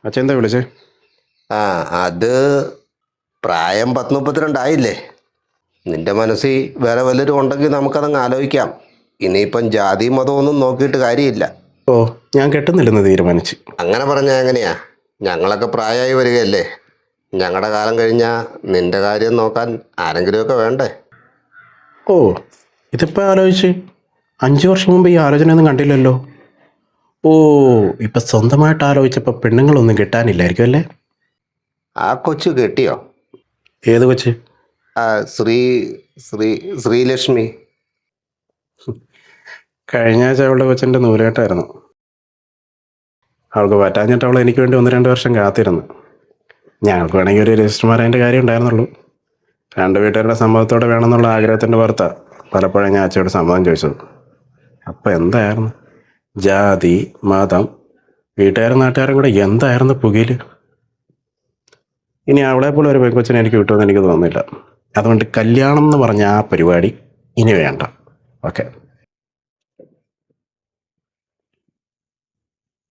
അച്ഛൻ എന്താ വിളിച്ചേ? ആ അത് പ്രായം 10-32 നിന്റെ മനസ്സിൽ വേറെ വല്ലവരും ഉണ്ടെങ്കിൽ നമുക്കതങ്ങ് ആലോചിക്കാം. ഇനിയിപ്പം ജാതി മതമൊന്നും നോക്കിയിട്ട് കാര്യമില്ല. ഓ, ഞാൻ കെട്ടുന്നില്ലെന്ന് തീരുമാനിച്ചു. അങ്ങനെ പറഞ്ഞാൽ എങ്ങനെയാ? ഞങ്ങളൊക്കെ പ്രായമായി വരികയല്ലേ. ഞങ്ങളുടെ കാലം കഴിഞ്ഞാൽ നിന്റെ കാര്യം നോക്കാൻ ആരെങ്കിലുമൊക്കെ വേണ്ടേ? ഓ, ഇതിപ്പോൾ ആലോചിച്ച് 5 വർഷം മുമ്പ് ഈ ആലോചനയൊന്നും കണ്ടില്ലല്ലോ. ഓ, ഇപ്പം സ്വന്തമായിട്ട് ആലോചിച്ചപ്പോൾ പെണ്ണുങ്ങളൊന്നും കിട്ടാനില്ലായിരിക്കും അല്ലേ? ആ കൊച്ചു കെട്ടിയോ? ഏത് കൊച്ച്? ആ ശ്രീലക്ഷ്മി. കഴിഞ്ഞ ആഴ്ച അവളുടെ കൊച്ചിൻ്റെ നൂലേട്ടായിരുന്നു. അവൾക്ക് പറ്റാഞ്ഞിട്ട് അവൾ എനിക്ക് വേണ്ടി 1-2 വർഷം കാത്തിരുന്നു. ഞങ്ങൾക്ക് വേണമെങ്കിൽ ഒരു രജിസ്റ്റർ മാരേൻ്റെ കാര്യം ഉണ്ടായിരുന്നുള്ളൂ. 2 വീട്ടുകാരുടെ സമ്മതത്തോടെ വേണമെന്നുള്ള ആഗ്രഹത്തിൻ്റെ പുറത്താണ് പലപ്പോഴും ഞാൻ അച്ഛയോട് സമ്മതം ചോദിച്ചത്. അപ്പം എന്തായിരുന്നു ജാതി മതം, വീട്ടുകാരും നാട്ടുകാരും കൂടെ എന്തായിരുന്നു പുകയിൽ. ഇനി അവളെ പോലെ ഒരു പെൺകൊച്ചിനെ എനിക്ക് കിട്ടുമെന്ന് എനിക്ക് തോന്നുന്നില്ല. അതുകൊണ്ട് കല്യാണം എന്ന് പറഞ്ഞ ആ പരിപാടി ഇനി വേണ്ട. ഓക്കെ.